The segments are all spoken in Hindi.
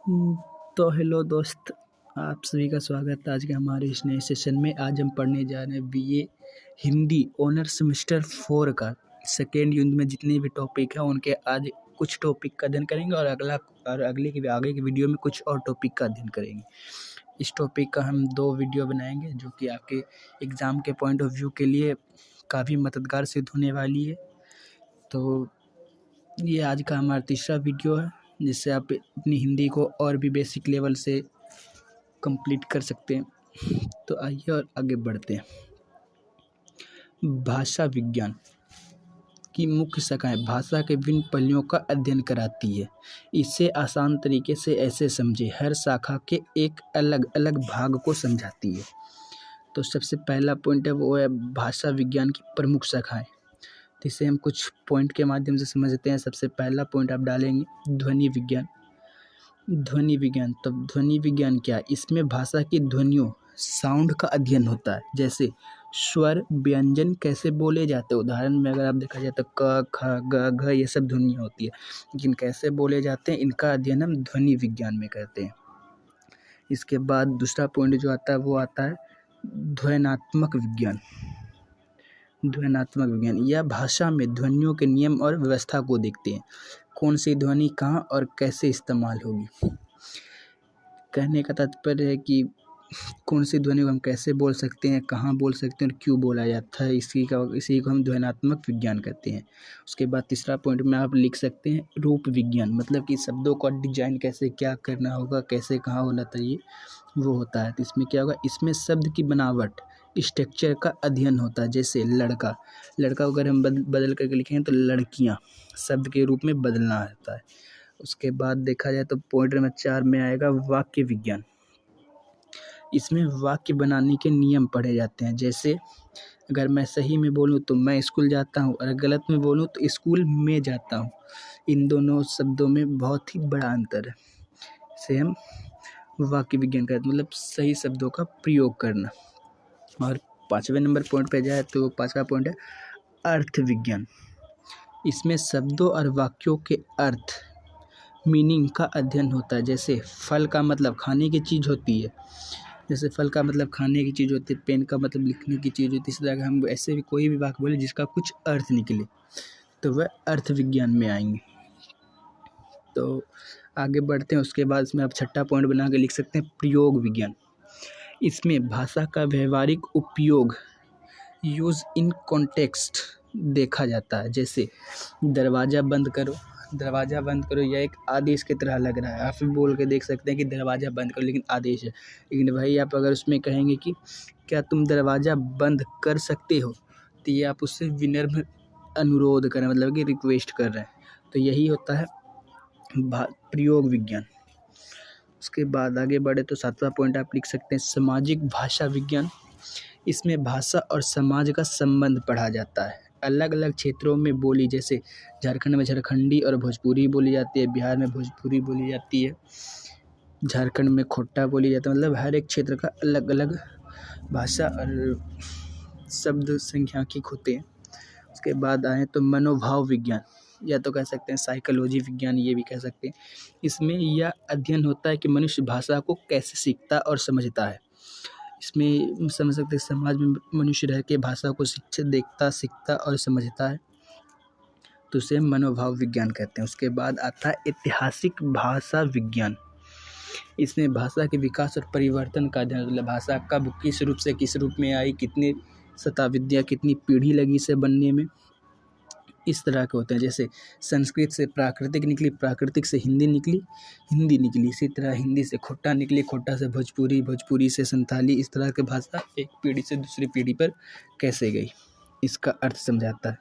हम्म, तो हेलो दोस्त, आप सभी का स्वागत है आज के हमारे इस नए सेशन में। आज हम पढ़ने जा रहे हैं बीए हिंदी ऑनर सेमेस्टर 4 का सेकेंड यूनिट में जितने भी टॉपिक हैं उनके आज कुछ टॉपिक का अध्ययन करेंगे और आगे की वीडियो में कुछ और टॉपिक का अध्ययन करेंगे। इस टॉपिक का हम 2 वीडियो बनाएंगे जो कि आपके एग्ज़ाम के पॉइंट ऑफ व्यू के लिए काफ़ी मददगार सिद्ध होने वाली है। तो ये आज का हमारा तीसरा वीडियो है जिससे आप अपनी हिंदी को और भी बेसिक लेवल से कंप्लीट कर सकते हैं। तो आइए और आगे बढ़ते हैं। भाषा विज्ञान की मुख्य शाखाएं भाषा के विभिन्न पहलुओं का अध्ययन कराती है। इसे आसान तरीके से ऐसे समझे, हर शाखा के एक अलग अलग भाग को समझाती है। तो सबसे पहला पॉइंट है वो है भाषा विज्ञान की प्रमुख शाखाएं। तो इसे हम कुछ पॉइंट के माध्यम से समझते हैं। सबसे पहला पॉइंट आप डालेंगे ध्वनि विज्ञान। ध्वनि विज्ञान, तब ध्वनि विज्ञान क्या है? इसमें भाषा की ध्वनियों साउंड का अध्ययन होता है, जैसे स्वर व्यंजन कैसे बोले जाते हैं। उदाहरण में अगर आप देखा जाए तो क ख ग घ ये सब ध्वनियाँ होती है, लेकिन कैसे बोले जाते हैं इनका अध्ययन हम ध्वनि विज्ञान में करते हैं। इसके बाद दूसरा पॉइंट जो आता है वो आता है ध्वन्यात्मक विज्ञान। ध्वन्यात्मक विज्ञान यह भाषा में ध्वनियों के नियम और व्यवस्था को देखते हैं। कौन सी ध्वनि कहाँ और कैसे इस्तेमाल होगी। कहने का तात्पर्य है कि कौन सी ध्वनि को हम कैसे बोल सकते हैं, कहाँ बोल सकते हैं और क्यों बोला जाता है, इसी को हम ध्वन्यात्मक विज्ञान कहते हैं। उसके बाद तीसरा पॉइंट में आप लिख सकते हैं रूप विज्ञान, मतलब कि शब्दों का डिजाइन कैसे क्या करना होगा, कैसे कहाँ होना चाहिए वो होता है। तो इसमें क्या होगा, इसमें शब्द की बनावट स्ट्रक्चर का अध्ययन होता है। जैसे लड़का को अगर हम बदल करके लिखेंगे तो लड़कियाँ शब्द के रूप में बदलना होता है। उसके बाद देखा जाए तो पॉइंट नंबर 4 में आएगा वाक्य विज्ञान। इसमें वाक्य बनाने के नियम पढ़े जाते हैं। जैसे अगर मैं सही में बोलूँ तो मैं स्कूल जाता हूँ, और गलत में बोलूँ तो स्कूल में जाता हूँ। इन दोनों शब्दों में बहुत ही बड़ा अंतर है। इसे हम वाक्य विज्ञान कहते हैं, मतलब सही शब्दों का प्रयोग करना। और 5वें नंबर पॉइंट पे जाए तो 5वां पॉइंट है अर्थ विज्ञान। इसमें शब्दों और वाक्यों के अर्थ मीनिंग का अध्ययन होता है। जैसे फल का मतलब खाने की चीज़ होती है, जैसे फल का मतलब खाने की चीज़ होती है, पेन का मतलब लिखने की चीज़ होती है। इस तरह का हम ऐसे भी कोई भी वाक्य बोले जिसका कुछ अर्थ निकले तो वह अर्थ विज्ञान में आएंगे। तो आगे बढ़ते हैं। उसके बाद इसमें आप छठा पॉइंट बना के लिख सकते हैं प्रयोग विज्ञान। इसमें भाषा का व्यवहारिक उपयोग यूज़ इन कॉन्टेक्स्ट देखा जाता है। जैसे दरवाज़ा बंद करो, यह एक आदेश की तरह लग रहा है। आप भी बोल के देख सकते हैं कि दरवाज़ा बंद करो, लेकिन आदेश है। लेकिन भाई आप अगर उसमें कहेंगे कि क्या तुम दरवाज़ा बंद कर सकते हो, तो ये आप उससे विनम्र अनुरोध करें, मतलब कि रिक्वेस्ट कर रहे हैं। तो यही होता है प्रयोग विज्ञान। उसके बाद आगे बढ़े तो 7वां पॉइंट आप लिख सकते हैं सामाजिक भाषा विज्ञान। इसमें भाषा और समाज का संबंध पढ़ा जाता है। अलग अलग क्षेत्रों में बोली, जैसे झारखंड में झारखंडी और भोजपुरी बोली जाती है, बिहार में भोजपुरी बोली जाती है, झारखंड में खोटा बोली जाती है। मतलब हर एक क्षेत्र का अलग अलग भाषा और शब्द सांख्यिकी होते हैं। उसके बाद आए तो मनोभाव विज्ञान, या तो कह सकते हैं साइकोलॉजी विज्ञान, ये भी कह सकते हैं। इसमें यह अध्ययन होता है कि मनुष्य भाषा को कैसे सीखता और समझता है। इसमें समझ सकते हैं समाज में मनुष्य रह के भाषा को देखता, सीखता और समझता है, तो उसे मनोभाव विज्ञान कहते हैं। उसके बाद आता है ऐतिहासिक भाषा विज्ञान। इसमें भाषा के विकास और परिवर्तन का अध्ययन, मतलब भाषा कब किस रूप से किस रूप में आई, कितने शताब्दियाँ कितनी पीढ़ी लगी इसे बनने में, इस तरह के होते हैं। जैसे संस्कृत से प्राकृतिक निकली, प्राकृतिक से हिंदी निकली, हिंदी निकली, इसी तरह हिंदी से खोटा निकली, खोटा से भोजपुरी, भोजपुरी से संथाली। इस तरह की भाषा एक पीढ़ी से दूसरी पीढ़ी पर कैसे गई, इसका अर्थ समझाता है।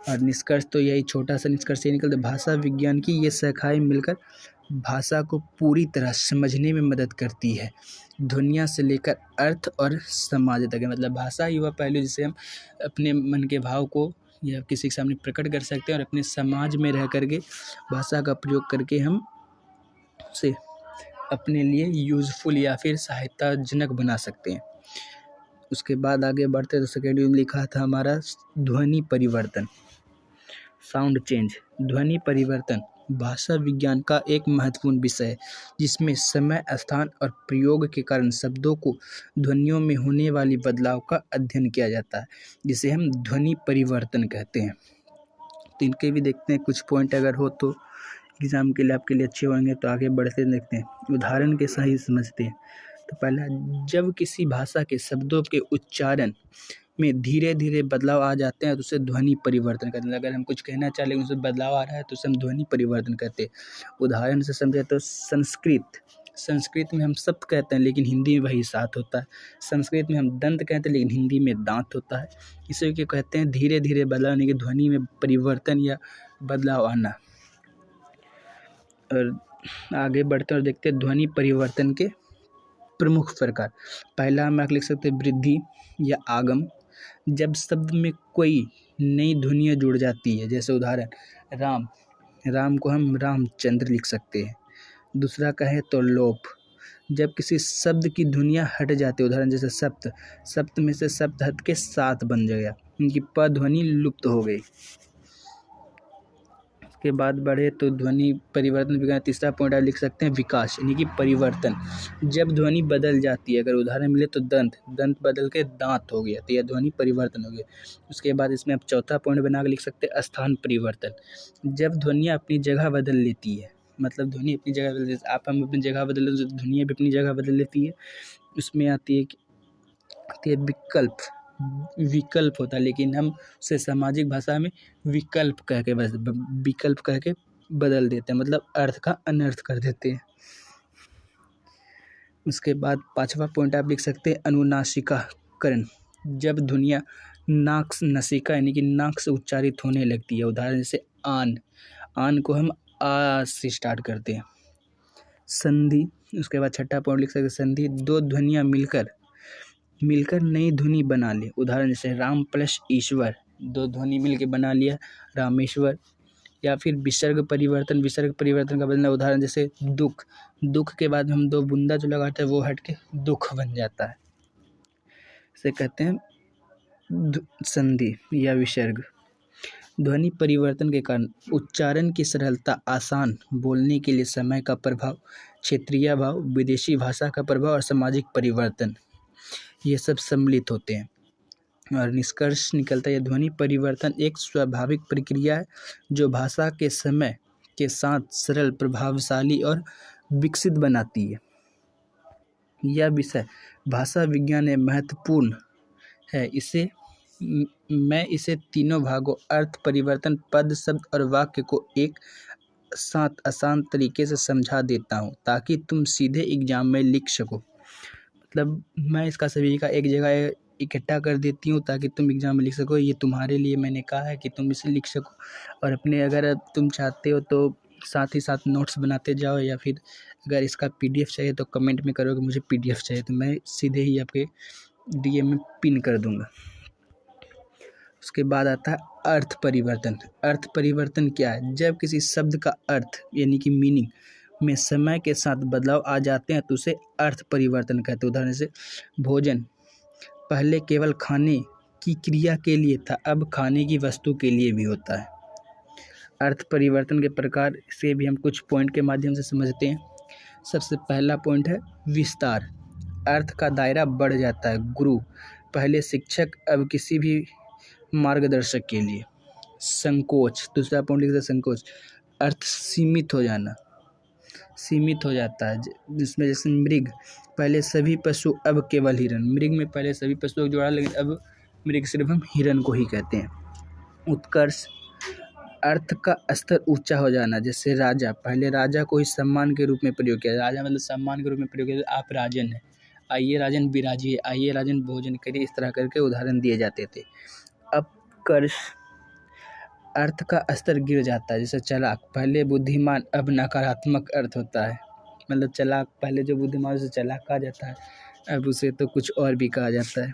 और निष्कर्ष तो यही, छोटा सा निष्कर्ष ये निकलता है, भाषा विज्ञान की ये शाखाएं मिलकर भाषा को पूरी तरह समझने में मदद करती है, ध्वनिया से लेकर अर्थ और समाज तक। मतलब भाषा ही वह पहलू जिसे हम अपने मन के भाव को या किसी के सामने प्रकट कर सकते हैं, और अपने समाज में रह करके भाषा का प्रयोग करके हम उसे अपने लिए यूज़फुल या फिर सहायताजनक बना सकते हैं। उसके बाद आगे बढ़ते तो सेकेंड में लिखा था हमारा ध्वनि परिवर्तन, साउंड चेंज। ध्वनि परिवर्तन भाषा विज्ञान का एक महत्वपूर्ण विषय है जिसमें समय, स्थान और प्रयोग के कारण शब्दों को ध्वनियों में होने वाली बदलाव का अध्ययन किया जाता है, जिसे हम ध्वनि परिवर्तन कहते हैं। तो इनके भी देखते हैं कुछ पॉइंट, अगर हो तो एग्जाम के लिए आपके लिए अच्छे होंगे। तो आगे बढ़ते देखते हैं, उदाहरण के सही समझते हैं। तो पहला, जब किसी भाषा के शब्दों के उच्चारण में धीरे धीरे बदलाव आ जाते हैं तो उसे ध्वनि परिवर्तन कहते हैं। अगर हम कुछ कहना चाह रहे हैं उसमें बदलाव आ रहा है तो उसे हम ध्वनि परिवर्तन कहते हैं। उदाहरण से समझे तो संस्कृत में हम शब्द कहते हैं लेकिन हिंदी में वही साथ होता है। संस्कृत में हम दंत कहते हैं लेकिन हिंदी में दांत होता है। इसे क्या कहते हैं, धीरे धीरे बदलाव यानी कि ध्वनि में परिवर्तन या बदलाव आना। और आगे बढ़ते और देखते हैं ध्वनि परिवर्तन के प्रमुख प्रकार। पहला हम लिख सकते हैं वृद्धि या आगम, जब शब्द में कोई नई ध्वनियाँ जुड़ जाती है। जैसे उदाहरण राम, राम को हम रामचंद्र लिख सकते हैं। दूसरा कहें तो लोप, जब किसी शब्द की ध्वनियाँ हट जाती है। उदाहरण जैसे सप्त, सप्त में से शब्द हट के सात बन गया, उनकी प ध्वनि लुप्त हो गई। के बाद बढ़े तो ध्वनि परिवर्तन विज्ञान तीसरा पॉइंट आप लिख सकते हैं विकास यानी कि परिवर्तन, जब ध्वनि बदल जाती है। अगर उदाहरण मिले तो दंत, दंत बदल के दांत हो गया तो यह ध्वनि परिवर्तन हो गया। उसके बाद इसमें आप चौथा पॉइंट बना के लिख सकते हैं स्थान परिवर्तन, जब ध्वनियाँ अपनी जगह बदल लेती है। मतलब ध्वनि अपनी जगह बदल लेती है, आप हम अपनी जगह बदल लेते तो ध्वनियाँ भी अपनी जगह बदल लेती है। उसमें आती है विकल्प, विकल्प होता है लेकिन हम उसे सामाजिक भाषा में विकल्प कह के बस विकल्प कह के बदल देते हैं, मतलब अर्थ का अनर्थ कर देते हैं। उसके बाद पांचवा पॉइंट आप लिख सकते हैं अनुनासिकाकरण, जब ध्वनियाँ नाक नसिका यानी कि नाक से उच्चारित होने लगती है। उदाहरण जैसे आन, आन को हम आ से स्टार्ट करते हैं। संधि, उसके बाद छठा पॉइंट लिख सकते हैं संधि, दो ध्वनियाँ मिलकर नई ध्वनि बना ले। उदाहरण जैसे राम प्लस ईश्वर, दो ध्वनि मिल के बना लिया रामेश्वर। या फिर विसर्ग परिवर्तन, विसर्ग परिवर्तन का बदलना। उदाहरण जैसे दुख, दुख के बाद हम दो बूंदा जो लगाते हैं वो हट के दुख बन जाता है, इसे कहते हैं संधि या विसर्ग। ध्वनि परिवर्तन के कारण उच्चारण की सरलता, आसान बोलने के लिए समय का प्रभाव, क्षेत्रीय भाव, विदेशी भाषा का प्रभाव और सामाजिक परिवर्तन, ये सब सम्मिलित होते हैं। और निष्कर्ष निकलता है ध्वनि परिवर्तन एक स्वाभाविक प्रक्रिया है जो भाषा के समय के साथ सरल, प्रभावशाली और विकसित बनाती है। यह विषय भाषा विज्ञान में महत्वपूर्ण है। मैं इसे तीनों भागों अर्थ परिवर्तन, पद, शब्द और वाक्य को एक साथ आसान तरीके से समझा देता हूँ ताकि तुम सीधे एग्जाम में लिख सको। मतलब मैं इसका सभी का एक जगह इकट्ठा कर देती हूँ ताकि तुम एग्जाम में लिख सको। ये तुम्हारे लिए मैंने कहा है कि तुम इसे लिख सको। और अपने अगर तुम चाहते हो तो साथ ही साथ नोट्स बनाते जाओ, या फिर अगर इसका PDF चाहिए तो कमेंट में करो कि मुझे PDF चाहिए, तो मैं सीधे ही आपके DM में पिन कर दूँगा। उसके बाद आता है अर्थ परिवर्तन। अर्थ परिवर्तन क्या है, जब किसी शब्द का अर्थ यानी कि मीनिंग में समय के साथ बदलाव आ जाते हैं तो उसे अर्थ परिवर्तन कहते हैं। उदाहरण से भोजन पहले केवल खाने की क्रिया के लिए था, अब खाने की वस्तु के लिए भी होता है। अर्थ परिवर्तन के प्रकार से भी हम कुछ पॉइंट के माध्यम से समझते हैं। सबसे पहला पॉइंट है विस्तार, अर्थ का दायरा बढ़ जाता है। गुरु पहले शिक्षक, अब किसी भी मार्गदर्शक के लिए। संकोच, दूसरा पॉइंट लिखते हैं संकोच, अर्थ सीमित हो जाना, सीमित हो जाता है। जिसमें जैसे मृग पहले सभी पशु, अब केवल हिरन, मृग में पहले सभी पशुओं को जोड़ा लेकिन अब मृग सिर्फ हम हिरन को ही कहते हैं। उत्कर्ष, अर्थ का स्तर ऊंचा हो जाना। जैसे राजा, पहले राजा को ही सम्मान के रूप में प्रयोग किया, राजा मतलब सम्मान के रूप में प्रयोग किया, आप राजन हैं, आइए राजन विराजिए, आइए राजन भोजन करिए, इस तरह करके उदाहरण दिए जाते थे। अपकर्ष, अर्थ का स्तर गिर जाता है। जैसे चालाक, पहले बुद्धिमान, अब नकारात्मक अर्थ होता है। मतलब चालाक, पहले जो बुद्धिमान उसे चालाक कहा जाता है, अब उसे तो कुछ और भी कहा जाता है।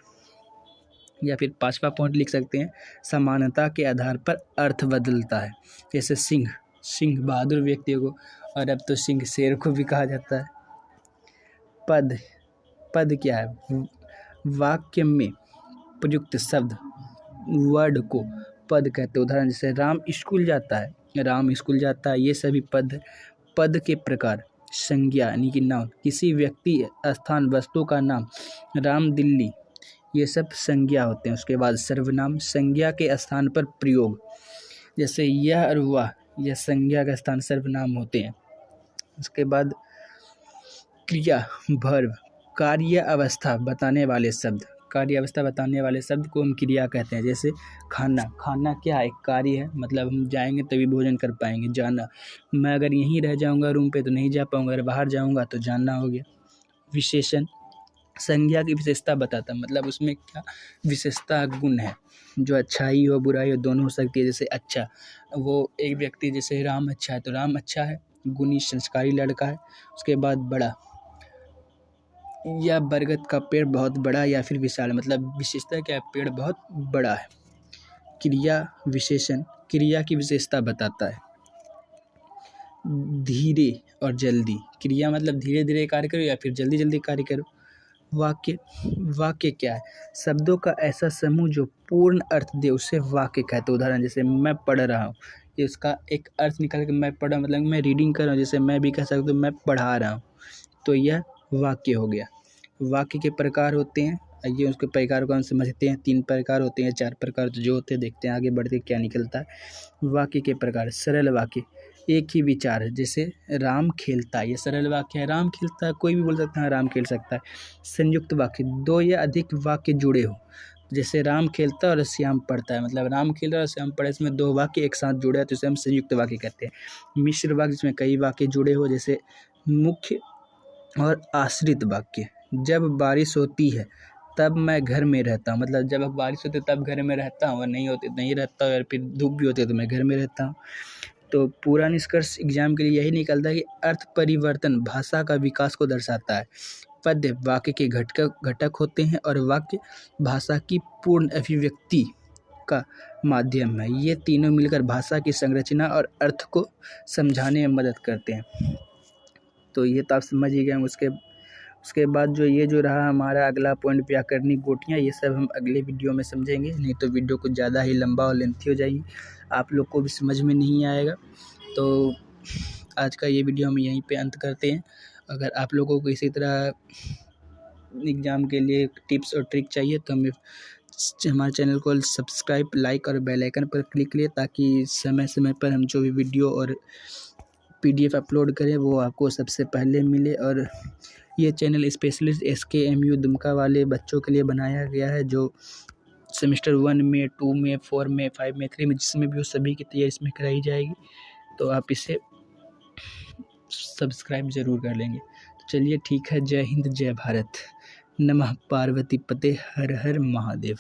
या फिर पांचवा पॉइंट लिख सकते हैं समानता के आधार पर अर्थ बदलता है। जैसे सिंह, सिंह बहादुर व्यक्ति को, और अब तो सिंह शेर को भी कहा जाता है। पद, पद क्या है, वाक्य में प्रयुक्त शब्द, वर्ड को पद कहते हैं। उदाहरण जैसे राम स्कूल जाता है, राम स्कूल जाता है, ये सभी पद पद के प्रकार। संज्ञा यानी कि नाउन, किसी व्यक्ति, स्थान, वस्तु का नाम, राम दिल्ली, ये सब संज्ञा होते हैं। उसके बाद सर्वनाम, संज्ञा के स्थान पर प्रयोग, जैसे यह और वह, यह संज्ञा का स्थान सर्वनाम होते हैं। उसके बाद क्रिया, वर्ब, कार्य अवस्था बताने वाले शब्द, कार्य अवस्था बताने वाले शब्द को हम क्रिया कहते हैं। जैसे खाना, खाना क्या है? एक कार्य है, मतलब हम जाएंगे तभी भोजन कर पाएंगे। जाना, मैं अगर यहीं रह जाऊंगा रूम पे तो नहीं जा पाऊंगा, अगर बाहर जाऊंगा तो जानना हो गया। विशेषण, संज्ञा की विशेषता बताता, मतलब उसमें क्या विशेषता गुण है, जो अच्छाई हो बुराई हो दोनों हो सकती है। जैसे अच्छा, वो एक व्यक्ति, जैसे राम अच्छा है तो राम अच्छा है, गुणी संस्कारी लड़का है। उसके बाद बड़ा, या बरगद का पेड़ बहुत बड़ा या फिर विशाल, मतलब विशेषता क्या है? पेड़ बहुत बड़ा है। क्रिया विशेषण क्रिया की विशेषता बताता है। धीरे और जल्दी, क्रिया मतलब धीरे धीरे कार्य करो या फिर जल्दी जल्दी कार्य करो। वाक्य, वाक्य क्या है? शब्दों का ऐसा समूह जो पूर्ण अर्थ दे उसे वाक्य कहते हैं। उदाहरण, जैसे मैं पढ़ रहा हूँ, ये उसका एक अर्थ निकाल के मैं पढ़, मतलब मैं रीडिंग कर रहा हूँ। जैसे मैं भी कह सकता हूँ मैं पढ़ा रहा हूँ, तो यह वाक्य हो गया। वाक्य के प्रकार होते हैं, आइए उसके प्रकार को हम समझते हैं। 3 प्रकार होते हैं, 4 प्रकार तो जो होते हैं, देखते हैं आगे बढ़ के क्या निकलता है। वाक्य के प्रकार, सरल वाक्य, एक ही विचार है, जैसे राम खेलता है, ये सरल वाक्य है, राम खेलता है, कोई भी बोल सकता है राम खेल सकता है। संयुक्त वाक्य, 2 या अधिक वाक्य जुड़े हो, जैसे राम खेलता है और श्याम पढ़ता है, मतलब राम खेल रहा है और श्याम पढ़े, इसमें 2 वाक्य एक साथ जुड़े हैं तो इसे हम संयुक्त वाक्य कहते हैं। मिश्र वाक्य, जिसमें कई वाक्य जुड़े हो, जैसे मुख्य और आश्रित वाक्य, जब बारिश होती है तब मैं घर में रहता हूँ, मतलब जब बारिश होती है तब घर में रहता हूँ, और नहीं होती नहीं रहता हूँ, या फिर धूप भी होती है तो मैं घर में रहता हूँ। तो पूरा निष्कर्ष एग्जाम के लिए यही निकलता है कि अर्थ परिवर्तन भाषा का विकास को दर्शाता है। पद्य वाक्य के घटक होते हैं और वाक्य भाषा की पूर्ण अभिव्यक्ति का माध्यम है। ये तीनों मिलकर भाषा की संरचना और अर्थ को समझाने में मदद करते हैं। तो ये तो आप समझ ही गए। उसके बाद ये जो रहा हमारा अगला पॉइंट, व्याकरणिक गोटियाँ, ये सब हम अगले वीडियो में समझेंगे, नहीं तो वीडियो कुछ ज़्यादा ही लंबा और लेंथी हो जाएगी, आप लोग को भी समझ में नहीं आएगा। तो आज का ये वीडियो हम यहीं पे अंत करते हैं। अगर आप लोगों को इसी तरह एग्ज़ाम के लिए टिप्स और ट्रिक चाहिए तो हमारे चैनल को सब्सक्राइब, लाइक और बेल आइकन पर क्लिक करिए, ताकि समय समय पर हम जो भी वीडियो और PDF अपलोड करें वो आपको सबसे पहले मिले। और ये चैनल स्पेशलिस्ट SKMU दुमका वाले बच्चों के लिए बनाया गया है, जो सेमेस्टर 1 में, 2 में, 4 में, 5 में, 3 में, जिसमें भी हो सभी की तैयारी इसमें कराई जाएगी। तो आप इसे सब्सक्राइब ज़रूर कर लेंगे। तो चलिए ठीक है, जय हिंद, जय भारत, नमः पार्वती पते, हर हर महादेव।